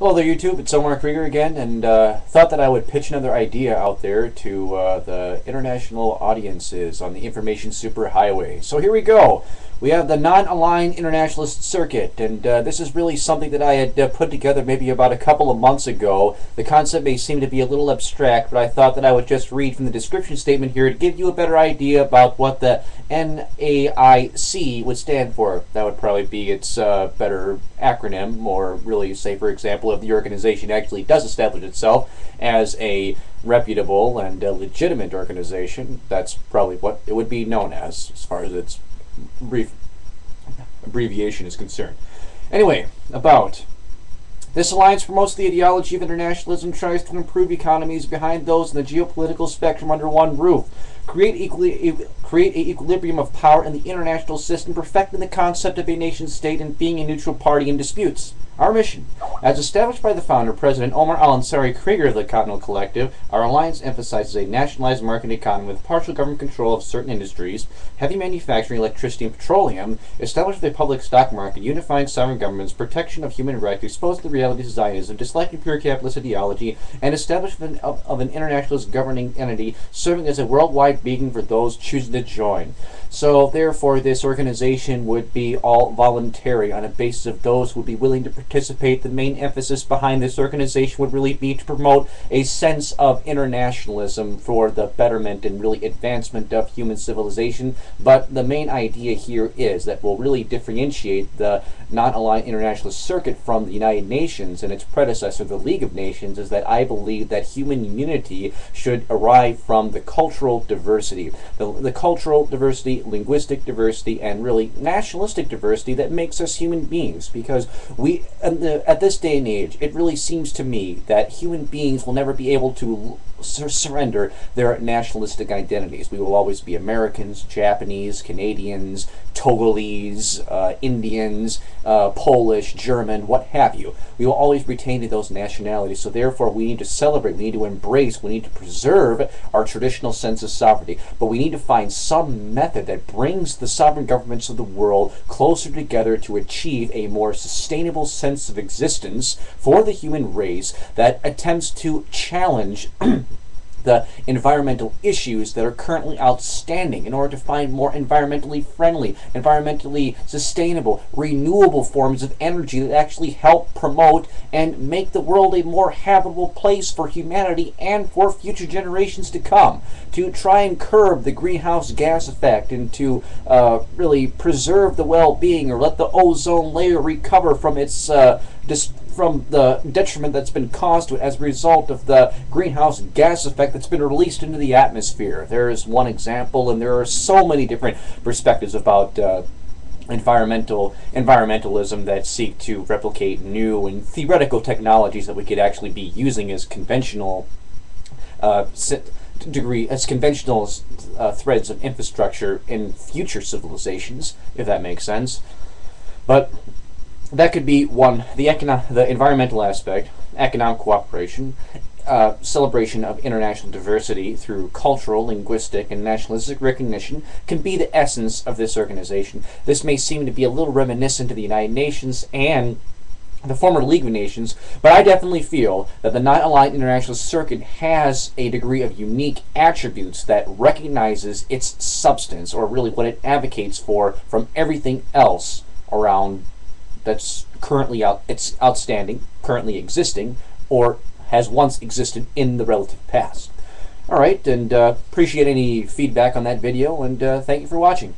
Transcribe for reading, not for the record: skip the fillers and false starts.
Hello there, YouTube. It's Kregarian again, and thought that I would pitch another idea out there to the international audiences on the information superhighway. So here we go. We have the Non-Aligned Internationalist Circuit, and this is really something that I had put together maybe about a couple of months ago. The concept may seem to be a little abstract, but I thought that I would just read from the description statement here to give you a better idea about what the NAIC would stand for. That would probably be its better acronym, or really say, for example, if the organization actually does establish itself as a reputable and legitimate organization, that's probably what it would be known as far as its brief abbreviation is concerned. Anyway, about this alliance promotes the ideology of internationalism, tries to improve economies behind those in the geopolitical spectrum under one roof, create an equilibrium of power in the international system, perfecting the concept of a nation-state and being a neutral party in disputes. Our mission, as established by the founder, President Omar Al-Ansari Krieger of the Continental Collective, our alliance emphasizes a nationalized market economy with partial government control of certain industries, heavy manufacturing, electricity, and petroleum, established a public stock market, unifying sovereign governments, protection of human rights, exposed to the realities of Zionism, disliking pure capitalist ideology, and establishment of an internationalist governing entity serving as a worldwide beacon for those choosing to join. So, therefore, this organization would be all voluntary on a basis of those who would be willing to participate. The main emphasis behind this organization would really be to promote a sense of internationalism for the betterment and really advancement of human civilization. But the main idea here is that will really differentiate the Non-Aligned Internationalist Circuit from the United Nations and its predecessor, the League of Nations, is that I believe that human unity should arrive from the cultural diversity. The cultural diversity, linguistic diversity, and really nationalistic diversity that makes us human beings, because we at this day and age, it really seems to me that human beings will never be able to surrender their nationalistic identities. We will always be Americans, Japanese, Canadians, Togolese, Indians, Polish, German, what have you. We will always retain those nationalities, so therefore we need to celebrate, we need to embrace, we need to preserve our traditional sense of sovereignty, but we need to find some method that brings the sovereign governments of the world closer together to achieve a more sustainable sense of existence for the human race that attempts to challenge the environmental issues that are currently outstanding in order to find more environmentally friendly, environmentally sustainable, renewable forms of energy that actually help promote and make the world a more habitable place for humanity and for future generations to come, to try and curb the greenhouse gas effect and to really preserve the well-being, or let the ozone layer recover from its from the detriment that's been caused to it as a result of the greenhouse gas effect that's been released into the atmosphere. There is one example, and there are so many different perspectives about environmentalism that seek to replicate new and theoretical technologies that we could actually be using as conventional threads of infrastructure in future civilizations, if that makes sense. But that could be one, the environmental aspect, economic cooperation, celebration of international diversity through cultural, linguistic, and nationalistic recognition can be the essence of this organization. This may seem to be a little reminiscent of the United Nations and the former League of Nations, but I definitely feel that the Non-Aligned Internationalist Circuit has a degree of unique attributes that recognizes its substance, or really what it advocates for, from everything else around that's currently it's outstanding, currently existing, or has once existed in the relative past. Alright, and appreciate any feedback on that video, and thank you for watching.